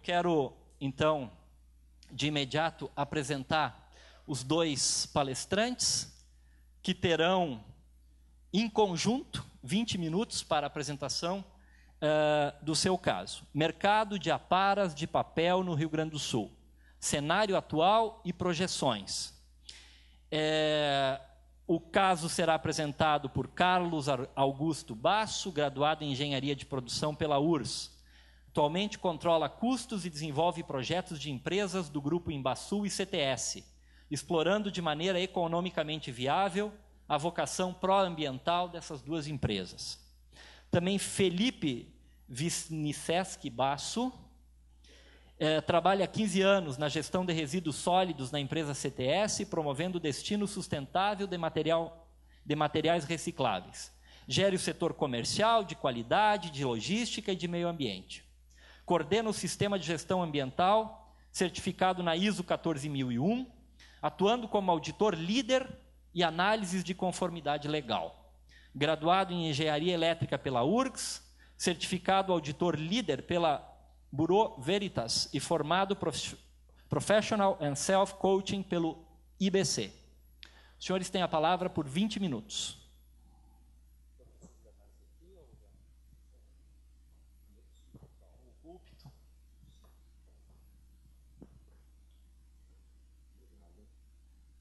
quero, então, de imediato, apresentar os dois palestrantes, que terão, em conjunto, 20 minutos para a apresentação do seu caso. Mercado de aparas de papel no Rio Grande do Sul. Cenário atual e projeções. O caso será apresentado por Carlos Augusto Basso, graduado em Engenharia de Produção pela URSS. Atualmente controla custos e desenvolve projetos de empresas do grupo Embasul e CTS, explorando de maneira economicamente viável a vocação pró-ambiental dessas duas empresas. Também Felipe Wisniewski Basso, trabalha há 15 anos na gestão de resíduos sólidos na empresa CTS, promovendo o destino sustentável de materiais recicláveis. Gere o setor comercial, de qualidade, de logística e de meio ambiente. Coordena o sistema de gestão ambiental, certificado na ISO 14001, atuando como auditor líder e análises de conformidade legal. Graduado em Engenharia Elétrica pela URGS, certificado auditor líder pela Bureau Veritas e formado Professional and Self-Coaching pelo IBC. Os senhores têm a palavra por 20 minutos.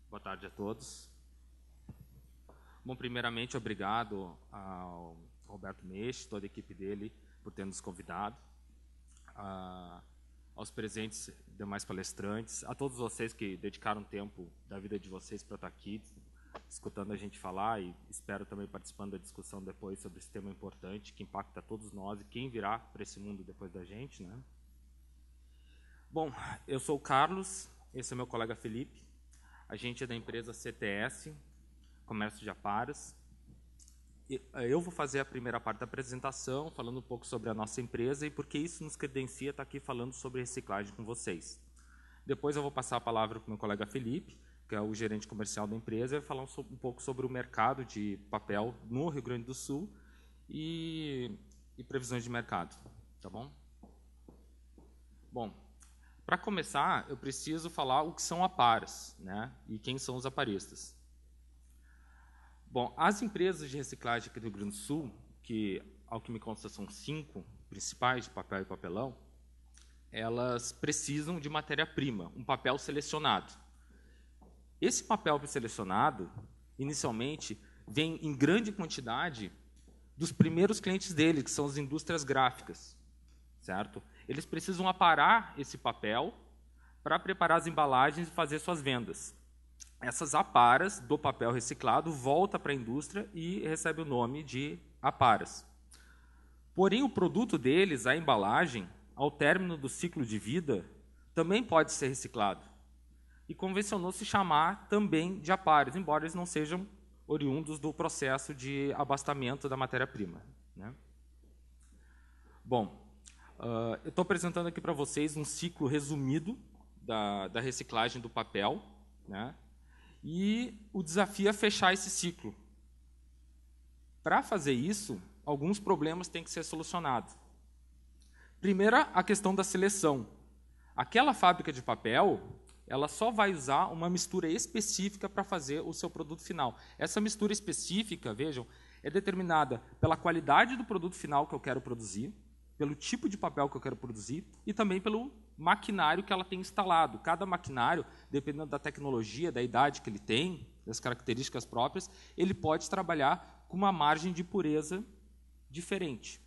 Boa tarde a todos. Bom, primeiramente, obrigado ao Roberto Meixe, toda a equipe dele, por ter nos convidado, aos presentes demais palestrantes, a todos vocês que dedicaram tempo da vida de vocês para estar aqui, escutando a gente falar, e espero também participando da discussão depois sobre esse tema importante, que impacta todos nós e quem virá para esse mundo depois da gente, né? Bom, eu sou o Carlos, esse é meu colega Felipe. A gente é da empresa CTS, Comércio de Aparas. Eu vou fazer a primeira parte da apresentação, falando um pouco sobre a nossa empresa e por que isso nos credencia estar aqui falando sobre reciclagem com vocês. Depois eu vou passar a palavra para o meu colega Felipe, que é o gerente comercial da empresa, e vai falar um pouco sobre o mercado de papel no Rio Grande do Sul e previsões de mercado. Tá bom? Bom, para começar, eu preciso falar o que são aparas, né? E quem são os aparistas. Bom, as empresas de reciclagem aqui do Rio Grande do Sul, que, ao que me consta, são 5 principais de papel e papelão, elas precisam de matéria-prima, um papel selecionado. Esse papel selecionado, inicialmente, vem em grande quantidade dos primeiros clientes dele, que são as indústrias gráficas, certo? Eles precisam aparar esse papel para preparar as embalagens e fazer suas vendas. Essas aparas do papel reciclado voltam para a indústria e recebe o nome de aparas. Porém, o produto deles, a embalagem, ao término do ciclo de vida, também pode ser reciclado. E convencionou se chamar também de aparas, embora eles não sejam oriundos do processo de abastamento da matéria-prima, né? Bom, eu estou apresentando aqui para vocês um ciclo resumido da reciclagem do papel, né? E o desafio é fechar esse ciclo. Para fazer isso, alguns problemas têm que ser solucionados. Primeiro, a questão da seleção. Aquela fábrica de papel, ela só vai usar uma mistura específica para fazer o seu produto final. Essa mistura específica, vejam, é determinada pela qualidade do produto final que eu quero produzir, pelo tipo de papel que eu quero produzir e também pelo maquinário que ela tem instalado. Cada maquinário, dependendo da tecnologia, da idade que ele tem, das características próprias, ele pode trabalhar com uma margem de pureza diferente,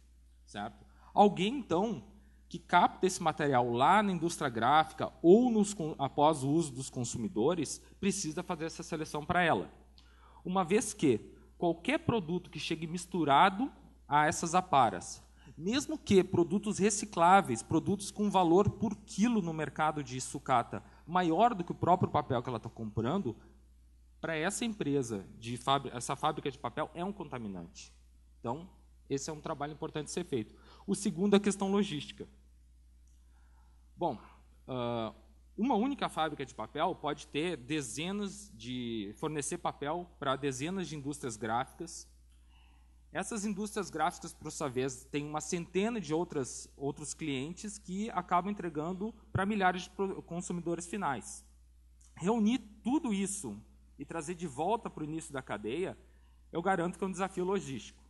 certo? Alguém, então, que capta esse material lá na indústria gráfica ou após o uso dos consumidores, precisa fazer essa seleção para ela. Uma vez que qualquer produto que chegue misturado a essas aparas, mesmo que produtos recicláveis, produtos com valor por quilo no mercado de sucata maior do que o próprio papel que ela está comprando, para essa empresa, essa fábrica de papel é um contaminante. Então, esse é um trabalho importante de ser feito. O segundo é a questão logística. Bom, uma única fábrica de papel pode ter fornecer papel para dezenas de indústrias gráficas Essas indústrias gráficas, por sua vez, têm uma centena de outros clientes que acabam entregando para milhares de consumidores finais. Reunir tudo isso e trazer de volta para o início da cadeia, eu garanto que é um desafio logístico.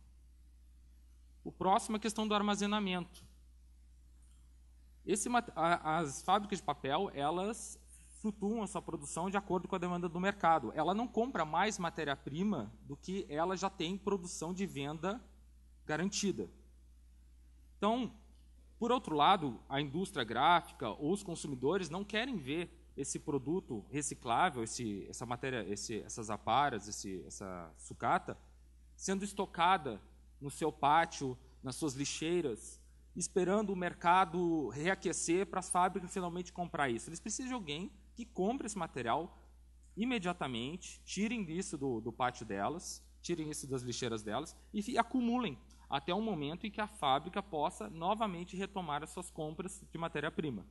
O próximo é a questão do armazenamento. As fábricas de papel, elas flutuam a sua produção de acordo com a demanda do mercado. Ela não compra mais matéria-prima do que ela já tem produção de venda garantida. Então, por outro lado, a indústria gráfica ou os consumidores não querem ver esse produto reciclável, essas aparas, essa sucata, sendo estocada no seu pátio, nas suas lixeiras, esperando o mercado reaquecer para as fábricas finalmente comprar isso. Eles precisam de alguém que compre esse material imediatamente, tirem isso do pátio delas, tirem isso das lixeiras delas e acumulem até o momento em que a fábrica possa novamente retomar as suas compras de matéria-prima.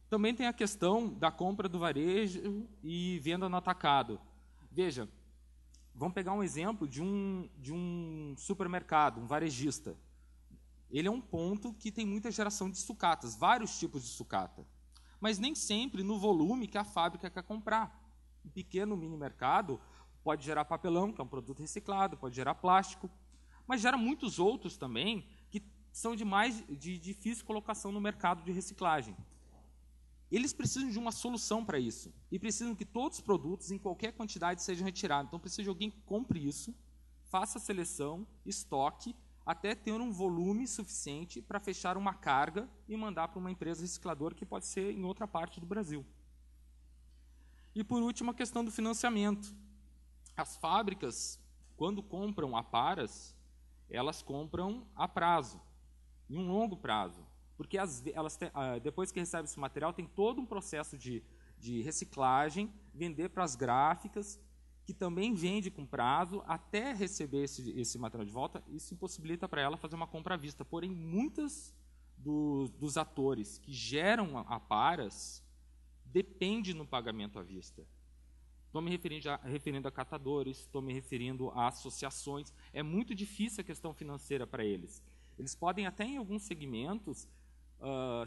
Também tem a questão da compra do varejo e venda no atacado. Veja, vamos pegar um exemplo de um supermercado, um varejista. Ele é um ponto que tem muita geração de sucatas, vários tipos de sucata, mas nem sempre no volume que a fábrica quer comprar. Um pequeno mini mercado pode gerar papelão, que é um produto reciclado, pode gerar plástico, mas gera muitos outros também que são de difícil colocação no mercado de reciclagem. Eles precisam de uma solução para isso e precisam que todos os produtos, em qualquer quantidade, sejam retirados. Então, precisa de alguém que compre isso, faça a seleção, estoque, até ter um volume suficiente para fechar uma carga e mandar para uma empresa recicladora que pode ser em outra parte do Brasil. E, por último, a questão do financiamento. As fábricas, quando compram aparas, elas compram a prazo, em um longo prazo. Porque depois que recebe esse material, tem todo um processo de reciclagem, vender para as gráficas, que também vende com prazo, até receber esse material de volta. Isso impossibilita para ela fazer uma compra à vista. Porém, muitos dos atores que geram aparas dependem no pagamento à vista. Estou me referindo a catadores, estou me referindo a associações. É muito difícil a questão financeira para eles. Eles podem até, em alguns segmentos,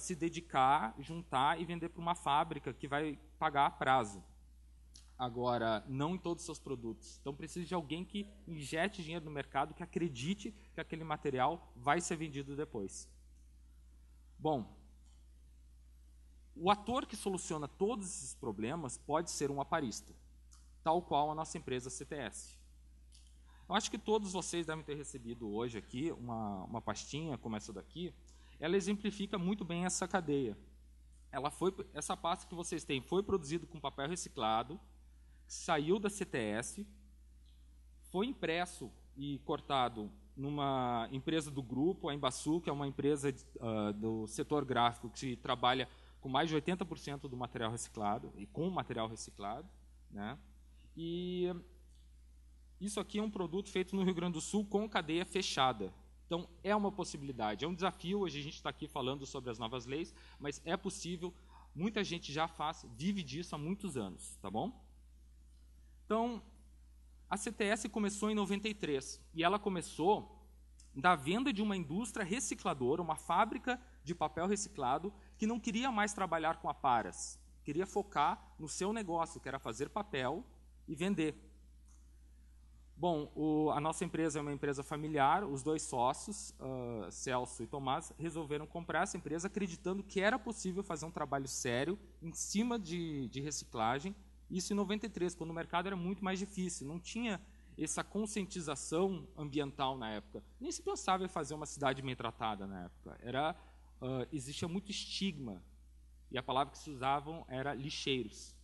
se dedicar, juntar e vender para uma fábrica que vai pagar a prazo. Agora, não em todos os seus produtos. Então, precisa de alguém que injete dinheiro no mercado, que acredite que aquele material vai ser vendido depois. Bom, o ator que soluciona todos esses problemas pode ser um aparista, tal qual a nossa empresa CTS. Eu acho que todos vocês devem ter recebido hoje aqui uma pastinha como essa daqui. Ela exemplifica muito bem essa cadeia. Essa pasta que vocês têm foi produzida com papel reciclado, saiu da CTS, foi impresso e cortado numa empresa do grupo, a Embaçu, que é uma empresa do setor gráfico que trabalha com mais de 80% do material reciclado, e com material reciclado, né? E isso aqui é um produto feito no Rio Grande do Sul com cadeia fechada. Então, é uma possibilidade, é um desafio. Hoje a gente está aqui falando sobre as novas leis, mas é possível, muita gente já vive disso há muitos anos, tá bom? Então, a CTS começou em 93, e ela começou da venda de uma indústria recicladora, uma fábrica de papel reciclado, que não queria mais trabalhar com aparas, queria focar no seu negócio, que era fazer papel e vender. Bom, a nossa empresa é uma empresa familiar, os dois sócios, Celso e Tomás, resolveram comprar essa empresa acreditando que era possível fazer um trabalho sério em cima de reciclagem, isso em 93, quando o mercado era muito mais difícil, não tinha essa conscientização ambiental na época. Nem se pensava em fazer uma cidade bem tratada na época. Existia muito estigma, e a palavra que se usavam era lixeiros.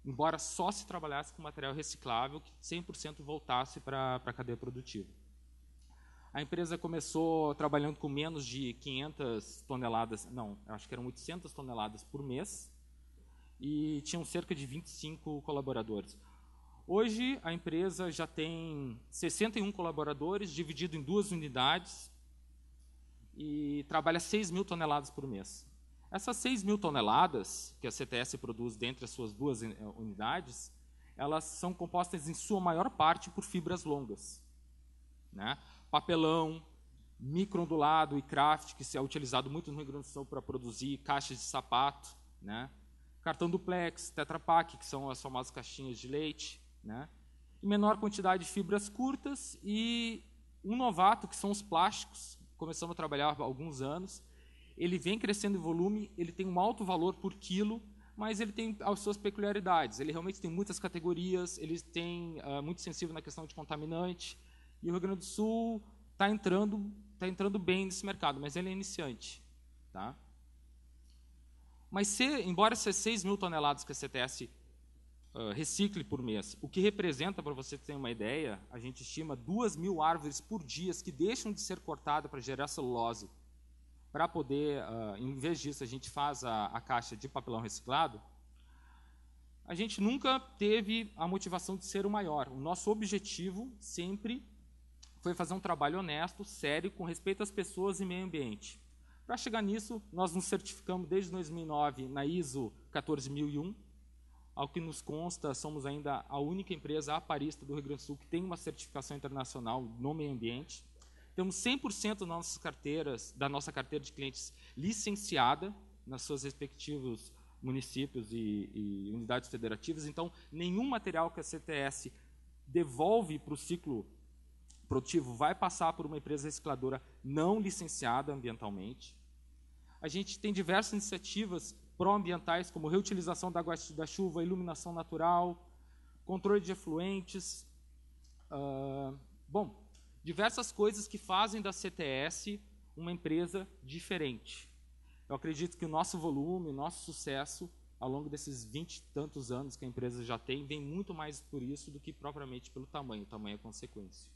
Embora só se trabalhasse com material reciclável, que 100% voltasse para a cadeia produtiva. A empresa começou trabalhando com menos de 500 toneladas, não, acho que eram 800 toneladas por mês, e tinham cerca de 25 colaboradores. Hoje, a empresa já tem 61 colaboradores, dividido em 2 unidades, e trabalha 6.000 toneladas por mês. Essas 6.000 toneladas que a CTS produz dentre as suas 2 unidades, elas são compostas em sua maior parte por fibras longas, né? Papelão, microondulado e craft, que é utilizado muito no Rio Grande do Sul para produzir caixas de sapato, né? Cartão duplex, Tetra Pak, que são as famosas caixinhas de leite, né? Em menor quantidade de fibras curtas e um novato, que são os plásticos. Começamos a trabalhar há alguns anos. Ele vem crescendo em volume, ele tem um alto valor por quilo, mas ele tem as suas peculiaridades. Ele realmente tem muitas categorias, ele tem muito sensível na questão de contaminante. E o Rio Grande do Sul está entrando bem nesse mercado, mas ele é iniciante, tá? Mas embora ser 6 mil toneladas que a CTS recicle por mês, o que representa, para você ter uma ideia, a gente estima 2.000 árvores por dia que deixam de ser cortadas para gerar celulose, para poder, em vez disso, a gente faz a caixa de papelão reciclado. A gente nunca teve a motivação de ser o maior. O nosso objetivo sempre foi fazer um trabalho honesto, sério, com respeito às pessoas e meio ambiente. Para chegar nisso, nós nos certificamos desde 2009 na ISO 14001. Ao que nos consta, somos ainda a única empresa aparista do Rio Grande do Sul que tem uma certificação internacional no meio ambiente. Temos 100% da nossa carteira de clientes licenciada nas seus respectivos municípios e unidades federativas. Então, nenhum material que a CTS devolve para o ciclo produtivo vai passar por uma empresa recicladora não licenciada ambientalmente. A gente tem diversas iniciativas pró-ambientais, como reutilização da água da chuva, iluminação natural, controle de efluentes. Diversas coisas que fazem da CTS uma empresa diferente. Eu acredito que o nosso volume, o nosso sucesso, ao longo desses 20 e tantos anos que a empresa já tem, vem muito mais por isso do que propriamente pelo tamanho. O tamanho é consequência.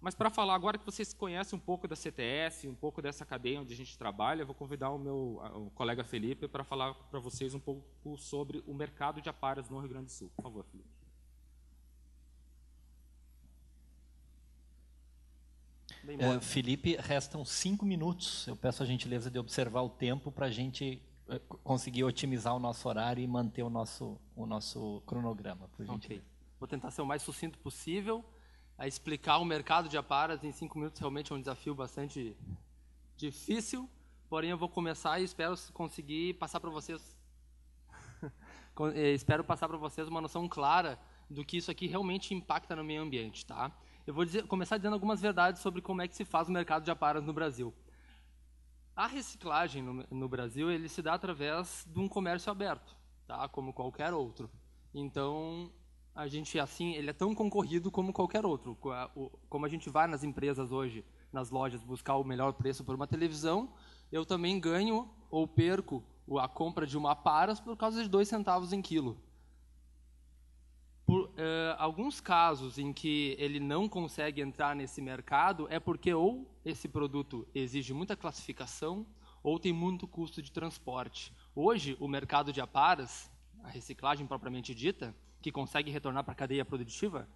Mas para falar, agora que vocês conhecem um pouco da CTS, um pouco dessa cadeia onde a gente trabalha, eu vou convidar o colega Felipe para falar para vocês um pouco sobre o mercado de aparas no Rio Grande do Sul. Por favor, Felipe. Felipe, restam 5 minutos. Eu peço a gentileza de observar o tempo para a gente conseguir otimizar o nosso horário e manter o nosso cronograma, por gentileza. Okay. Vou tentar ser o mais sucinto possível. A explicar o mercado de aparas em 5 minutos realmente é um desafio bastante difícil, porém eu vou começar e espero conseguir passar para vocês uma noção clara do que isso aqui realmente impacta no meio ambiente, tá? Eu vou começar dizendo algumas verdades sobre como é que se faz o mercado de aparas no Brasil. A reciclagem no Brasil ele se dá através de um comércio aberto, tá? Como qualquer outro. Então a gente, assim, ele é tão concorrido como qualquer outro. Como a gente vai nas empresas hoje, nas lojas, buscar o melhor preço por uma televisão, eu também ganho ou perco a compra de uma aparas por causa de 2 centavos em quilo. Por alguns casos em que ele não consegue entrar nesse mercado, é porque ou esse produto exige muita classificação, ou tem muito custo de transporte. Hoje, o mercado de aparas, a reciclagem propriamente dita, que consegue retornar para a cadeia produtiva,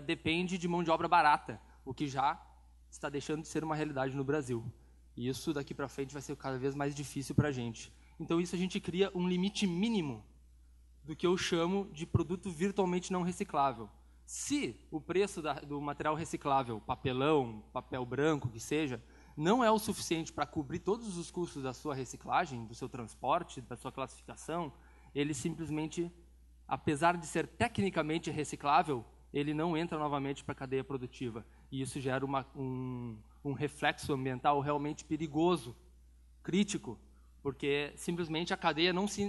depende de mão de obra barata, o que já está deixando de ser uma realidade no Brasil. E isso daqui para frente vai ser cada vez mais difícil para a gente. Então isso a gente cria um limite mínimo do que eu chamo de produto virtualmente não reciclável. Se o preço do material reciclável, papelão, papel branco, que seja, não é o suficiente para cobrir todos os custos da sua reciclagem, do seu transporte, da sua classificação, ele simplesmente, apesar de ser tecnicamente reciclável, ele não entra novamente para a cadeia produtiva. E isso gera um reflexo ambiental realmente perigoso, crítico, porque simplesmente a cadeia não se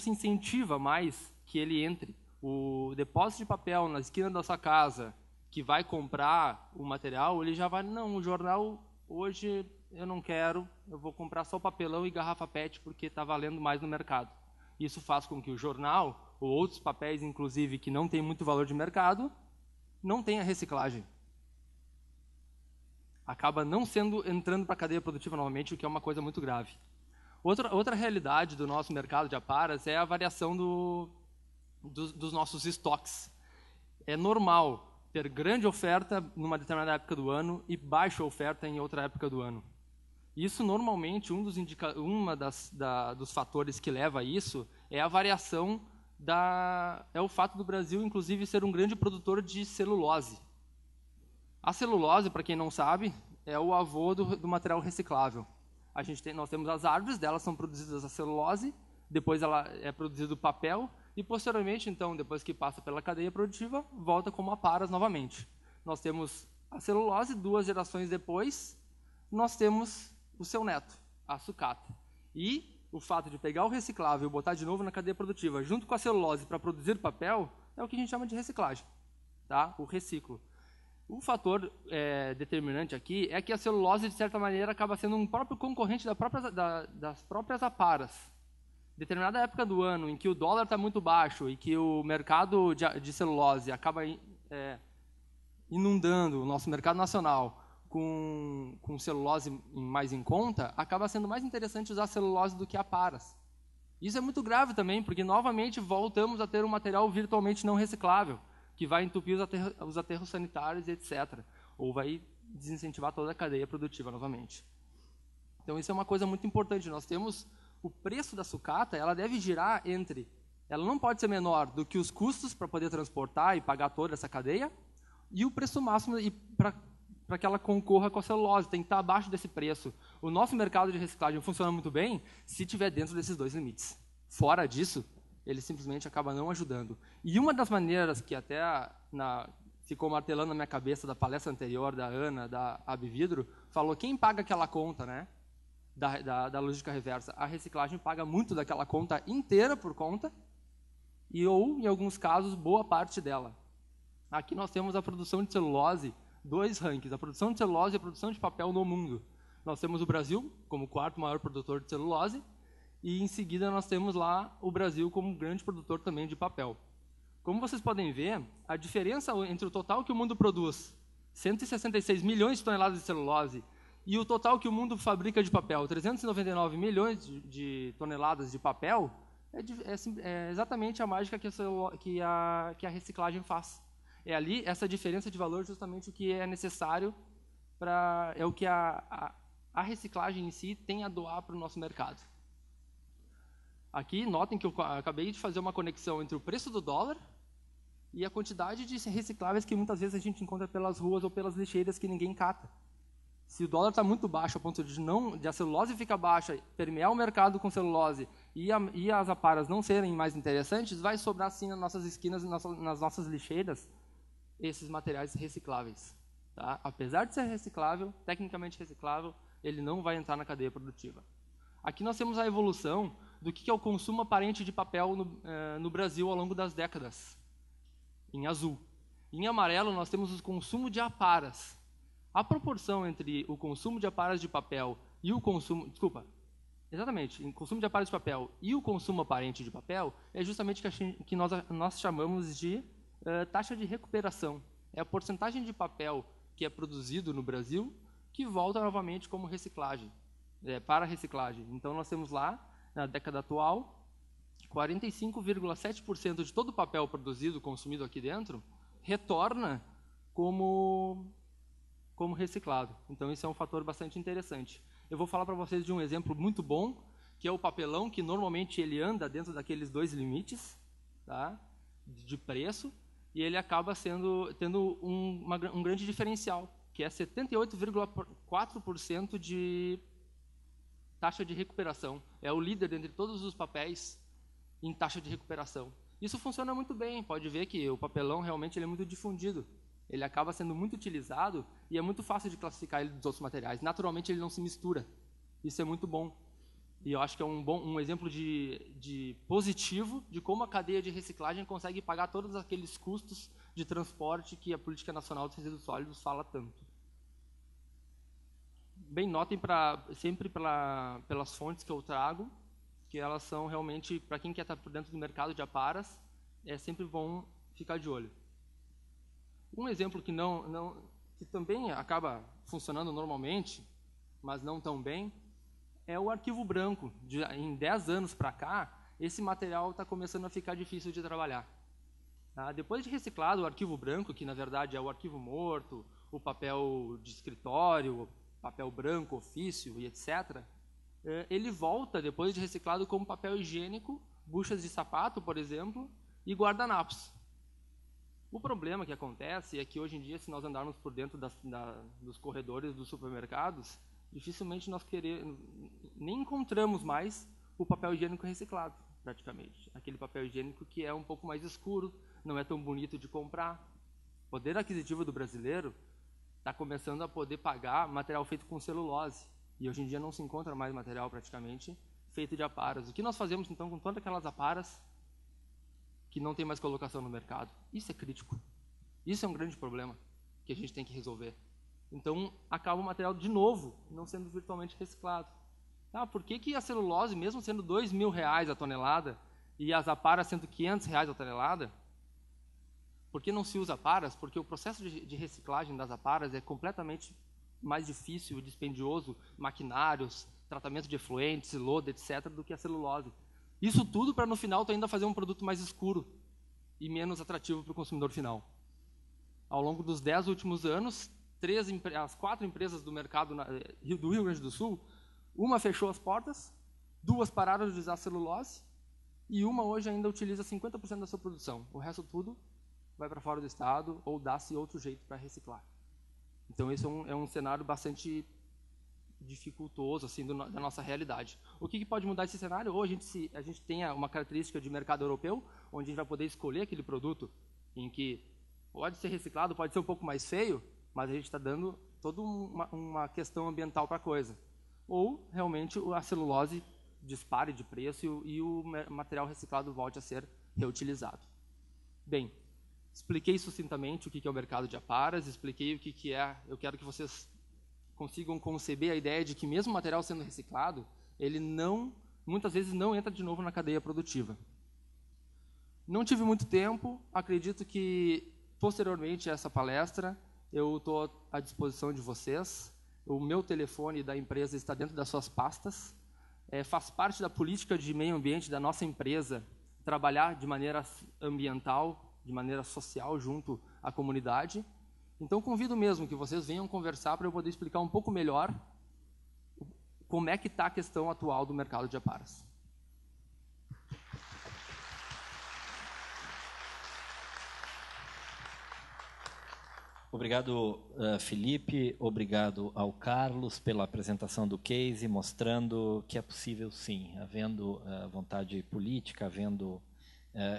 incentiva mais que ele entre. O depósito de papel na esquina da sua casa, que vai comprar o material, ele já vai, não, o jornal hoje eu não quero, eu vou comprar só papelão e garrafa PET porque está valendo mais no mercado. Isso faz com que o jornal, ou outros papéis, inclusive, que não tem muito valor de mercado, não tenha reciclagem. Acaba não entrando para a cadeia produtiva novamente, o que é uma coisa muito grave. Outra realidade do nosso mercado de aparas é a variação dos nossos estoques. É normal ter grande oferta numa determinada época do ano e baixa oferta em outra época do ano. Isso, normalmente, dos fatores que leva a isso é a variação é o fato do Brasil, inclusive, ser um grande produtor de celulose. A celulose, para quem não sabe, é o avô do material reciclável. Nós temos as árvores, delas são produzidas a celulose, depois ela é produzido o papel, e posteriormente, então, depois que passa pela cadeia produtiva, volta como aparas novamente. Nós temos a celulose, 2 gerações depois, nós temos o seu neto, a sucata. E o fato de pegar o reciclável e botar de novo na cadeia produtiva, junto com a celulose para produzir papel, é o que a gente chama de reciclagem, tá? O reciclo. O fator determinante aqui é que a celulose, de certa maneira, acaba sendo um próprio concorrente das próprias aparas. Determinada época do ano em que o dólar está muito baixo e que o mercado de celulose acaba inundando o nosso mercado nacional com celulose mais em conta, acaba sendo mais interessante usar celulose do que aparas. Isso é muito grave também, porque novamente voltamos a ter um material virtualmente não reciclável, que vai entupir os aterros sanitários, etc. Ou vai desincentivar toda a cadeia produtiva novamente. Então isso é uma coisa muito importante. Nós temos o preço da sucata, ela deve girar ela não pode ser menor do que os custos para poder transportar e pagar toda essa cadeia, e o preço máximo para que ela concorra com a celulose, tem que estar abaixo desse preço. O nosso mercado de reciclagem funciona muito bem se estiver dentro desses 2 limites. Fora disso, ele simplesmente acaba não ajudando. E uma das maneiras que até ficou martelando na minha cabeça da palestra anterior da Ana, da Abvidro, falou quem paga aquela conta, né? Da lógica reversa. A reciclagem paga muito daquela conta inteira por conta, ou, em alguns casos, boa parte dela. Aqui nós temos a produção de celulose, 2 rankings, a produção de celulose e a produção de papel no mundo. Nós temos o Brasil como o 4º maior produtor de celulose, e em seguida nós temos lá o Brasil como um grande produtor também de papel. Como vocês podem ver, a diferença entre o total que o mundo produz, 166 milhões de toneladas de celulose, e o total que o mundo fabrica de papel, 399 milhões de toneladas de papel, é exatamente a mágica que a reciclagem faz. É ali essa diferença de valor justamente o que é necessário é o que a reciclagem em si tem a doar para o nosso mercado. Aqui, notem que eu acabei de fazer uma conexão entre o preço do dólar e a quantidade de recicláveis que muitas vezes a gente encontra pelas ruas ou pelas lixeiras que ninguém cata. Se o dólar está muito baixo, a ponto de a celulose ficar baixa, permear o mercado com celulose e as aparas não serem mais interessantes, vai sobrar sim nas nossas esquinas, nas nossas lixeiras, esses materiais recicláveis. Tá? Apesar de ser reciclável, tecnicamente reciclável, ele não vai entrar na cadeia produtiva. Aqui nós temos a evolução do que é o consumo aparente de papel no Brasil ao longo das décadas, em azul. Em amarelo, nós temos o consumo de aparas. A proporção entre o consumo de aparas de papel e o consumo... o consumo de aparas de papel e o consumo aparente de papel é justamente o que nós chamamos de taxa de recuperação. É a porcentagem de papel que é produzido no Brasil que volta novamente como reciclagem, para reciclagem. Então, nós temos lá, na década atual, 45,7% de todo o papel produzido, consumido aqui dentro, retorna como reciclado. Então, isso é um fator bastante interessante. Eu vou falar para vocês de um exemplo muito bom, que é o papelão, que normalmente ele anda dentro daqueles 2 limites, tá, de preço, e ele acaba tendo um grande diferencial, que é 78,4% de taxa de recuperação. É o líder entre todos os papéis em taxa de recuperação. Isso funciona muito bem, pode ver que o papelão realmente ele é muito difundido. Ele acaba sendo muito utilizado e é muito fácil de classificar ele dos outros materiais. Naturalmente, ele não se mistura. Isso é muito bom. E eu acho que é um exemplo de positivo de como a cadeia de reciclagem consegue pagar todos aqueles custos de transporte que a Política Nacional de Resíduos Sólidos fala tanto. Bem, notem sempre pelas fontes que eu trago, que elas são realmente, para quem quer estar por dentro do mercado de aparas, é sempre bom ficar de olho. Um exemplo que também acaba funcionando normalmente, mas não tão bem, é o arquivo branco. Em 10 anos para cá, esse material está começando a ficar difícil de trabalhar. Tá? Depois de reciclado, o arquivo branco, que na verdade é o arquivo morto, o papel de escritório, papel branco, ofício e etc., ele volta, depois de reciclado, como papel higiênico, buchas de sapato, por exemplo, e guardanapos. O problema que acontece é que, hoje em dia, se nós andarmos por dentro dos corredores dos supermercados, dificilmente nós nem encontramos mais o papel higiênico reciclado, praticamente. Aquele papel higiênico que é um pouco mais escuro, não é tão bonito de comprar. O poder aquisitivo do brasileiro está começando a poder pagar material feito com celulose. E hoje em dia não se encontra mais material, praticamente, feito de aparas. O que nós fazemos, então, com todas aquelas aparas que não tem mais colocação no mercado? Isso é crítico. Isso é um grande problema que a gente tem que resolver. Então, acaba o material, de novo, não sendo virtualmente reciclado. Por que a celulose, mesmo sendo R$2.000 a tonelada, e as aparas sendo R$500 a tonelada, por que não se usa aparas? Porque o processo de reciclagem das aparas é completamente mais difícil, dispendioso, maquinários, tratamento de efluentes, lodo, etc., do que a celulose. Isso tudo para, no final, tu ainda fazer um produto mais escuro e menos atrativo para o consumidor final. Ao longo dos 10 últimos anos, as 4 empresas do mercado do Rio Grande do Sul, uma fechou as portas, 2 pararam de usar celulose e uma hoje ainda utiliza 50% da sua produção. O resto tudo vai para fora do estado ou dá-se outro jeito para reciclar. Então, esse é um cenário bastante dificultoso assim, da nossa realidade. O que pode mudar esse cenário? Ou a gente tem uma característica de mercado europeu, onde a gente vai poder escolher aquele produto em que pode ser reciclado, pode ser um pouco mais feio, mas a gente está dando toda uma questão ambiental para a coisa. Ou, realmente, a celulose dispare de preço e o material reciclado volte a ser reutilizado. Bem, expliquei sucintamente o que é o mercado de aparas, expliquei o que é. Eu quero que vocês consigam conceber a ideia de que, mesmo o material sendo reciclado, ele muitas vezes não entra de novo na cadeia produtiva. Não tive muito tempo, acredito que, posteriormente a essa palestra, eu estou à disposição de vocês. O meu telefone da empresa está dentro das suas pastas. Faz parte da política de meio ambiente da nossa empresa trabalhar de maneira ambiental, de maneira social, junto à comunidade. Então, convido mesmo que vocês venham conversar para eu poder explicar um pouco melhor como é que está a questão atual do mercado de aparas. Obrigado, Felipe. Obrigado ao Carlos pela apresentação do case, mostrando que é possível, sim, havendo vontade política, havendo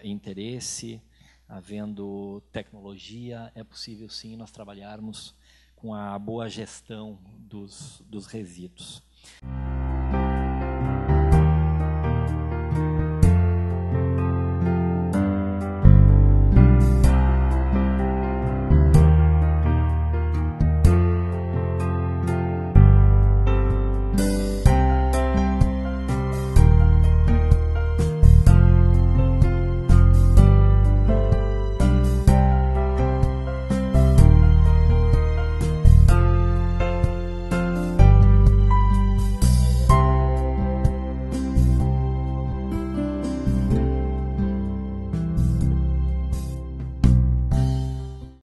interesse, havendo tecnologia, é possível, sim, nós trabalharmos com a boa gestão dos resíduos.